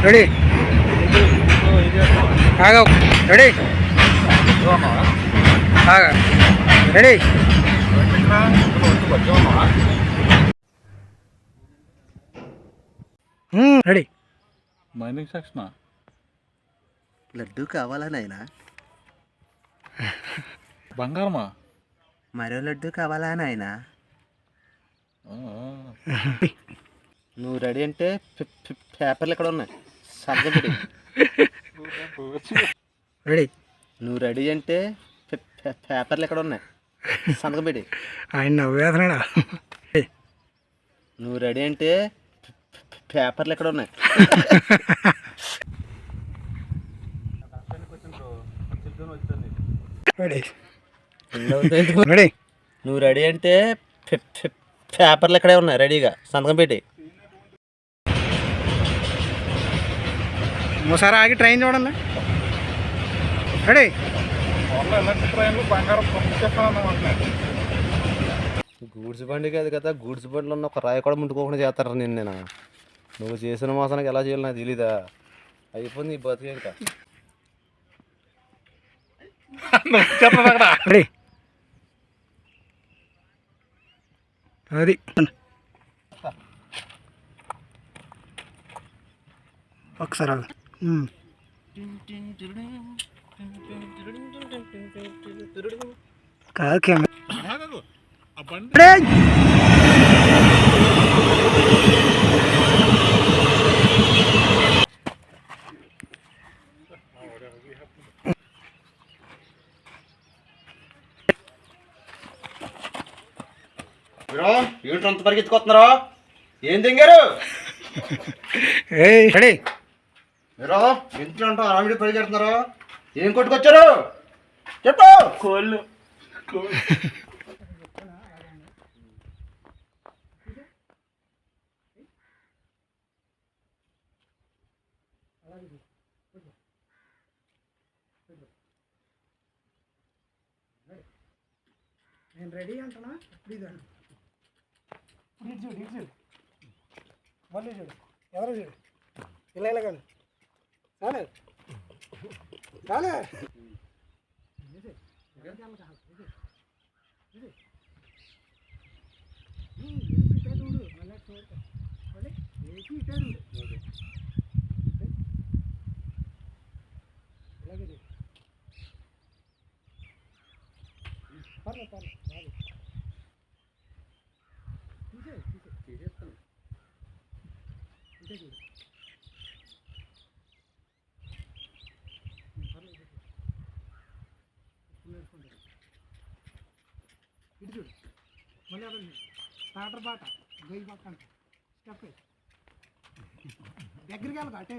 Ready ఆగా ready ఆగా ready ready mining section laddu కావాలా నాయనా? బంగారమా? మరో లడ్డు కావాలా నాయనా? నువ్వు రెడీ అంటే పేపర్లు ఎక్కడ ఉన్నాయి? సంతకం పెట్టి. రెడీ నువ్వు రెడీ అంటే పేపర్లు ఎక్కడ ఉన్నాయి? సంతకం పెట్టి. ఆయన నవ్వేస్తున్నాడా? నువ్వు రెడీ అంటే పేపర్లు ఎక్కడ ఉన్నాయి? రెడీ రెడీ నువ్వు రెడీ అంటే పేపర్లు ఎక్కడే ఉన్నాయి రెడీగా సంతకం పెట్టి. ఒకసారి ఆగి ట్రైన్ చూడండి. రెడీ గూడ్స్ బండి కాదు కదా, గూడ్స్ బండిలో ఉన్న ఒక రాయి కూడా ముట్టుకోకుండా చేస్తారా నేను నువ్వు చేసిన మోసానికి ఎలా చేయాలి నాకు తెలీదా? అయిపోయింది నీ బతికే ఇంకా. రెడీ అది ఒకసారి కాదు కెమెరా ఏంటి అంత పరిగెత్తుకొస్తున్నారా? ఏం దింగారు? రెడీ మీరు ఇంట్లో అంటూ ఆవిడ పరిగెడుతున్నారా? ఏం కొట్టుకొచ్చారు చెప్పు. కోళ్ళు నేను రెడీ అంటున్నా. చూడు మళ్ళీ చూడు ఎవరు చూడు ఇలా ఇలా కానీ చాలే చాలే ఇలాగే పర్లేదు పర్లేదు తీసేస్తాను ఇంటే చూడు ఇటు చూడు మళ్ళీ అవ్వండి టాటర్ బాట గొయ్యి పక్కన స్టెప్ దగ్గరికి వెళ్ళదు అటే